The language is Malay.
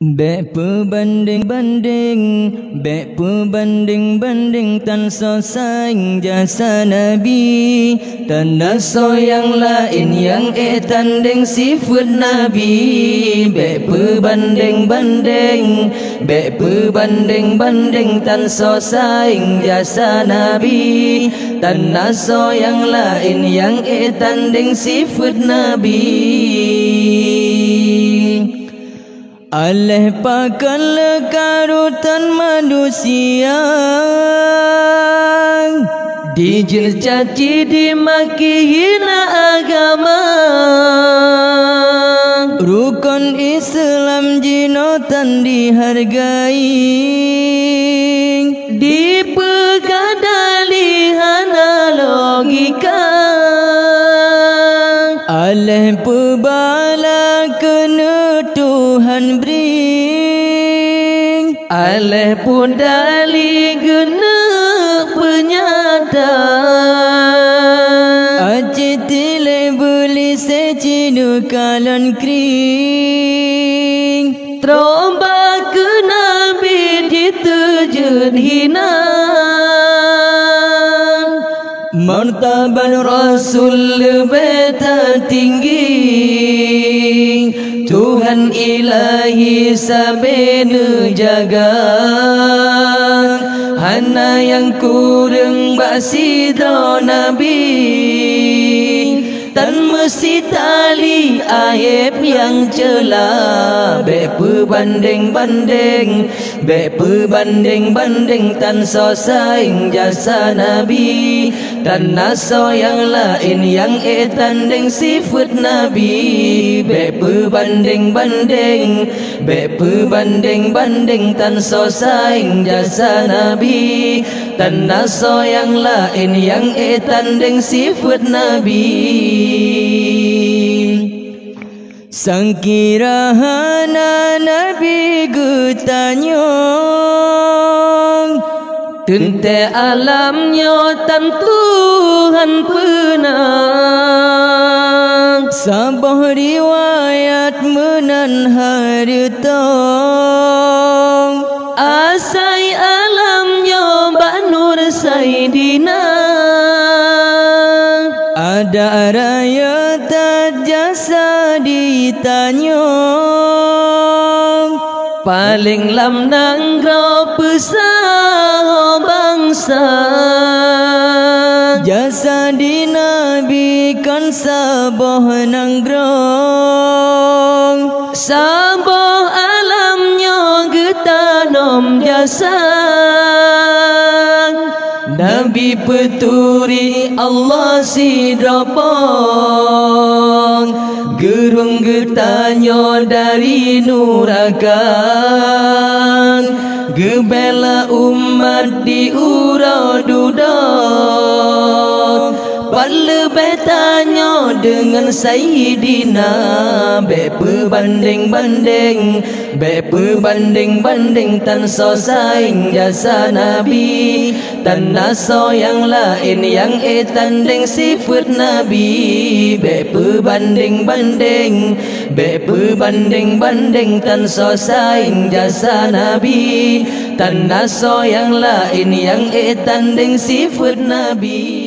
Bek berbanding-banding, bek berbanding-banding tan so saing jasa Nabi, tan so yang lain yang tanding sifat Nabi. Bek berbanding-banding, bek berbanding-banding tan so saing jasa Nabi, tan so yang lain yang tanding sifat Nabi. Allah pakan lekarutan manusia, dijelcaci dimaki hina agama. Rukun Islam jinotan dihargai, dipegadalihana logika. Allah pebala kena Tuhan beri, Allah pun dali gena penyata. Aci tile beli secinu kalan kering, teromba ke Nabi ditujud hina. Martabat Rasul lebih tinggi, Tuhan ilahi sabene jaga. Hana yang kurang basidro Nabi, tan mesti tali aib yang celah. Bek berbanding-banding, bek berbanding-banding tan so saing jasa Nabi, tan so yang lain yang tanding sifat Nabi. Bek berbanding-banding, bek berbanding-banding tan so saing jasa Nabi, tan so yang lain yang tanding sifat Nabi. Sangkirahana Nabi getanyong, tente alamnya tan Tuhan penang. Sabah riwayat menan haritong, asai alamnya Banur Saidina. Ada raya tak jasa ditanyong, paling lam nanggro pesah bangsa. Jasa di Nabi kan saboh nanggrong, saboh alamnya getanom jasa. Nabi peturi Allah sidropong, gerung getanyo dari nurakan, gebela umat di urodudong. Pada betanyo dengan Sayyidina, bek berbanding-banding, bek berbanding-banding tan so saing jasa Nabi, tan so yang lain yang tanding sifat Nabi. Bek berbanding-banding, bek berbanding-banding tan so saing jasa Nabi, tan so yang lain yang tanding sifat Nabi.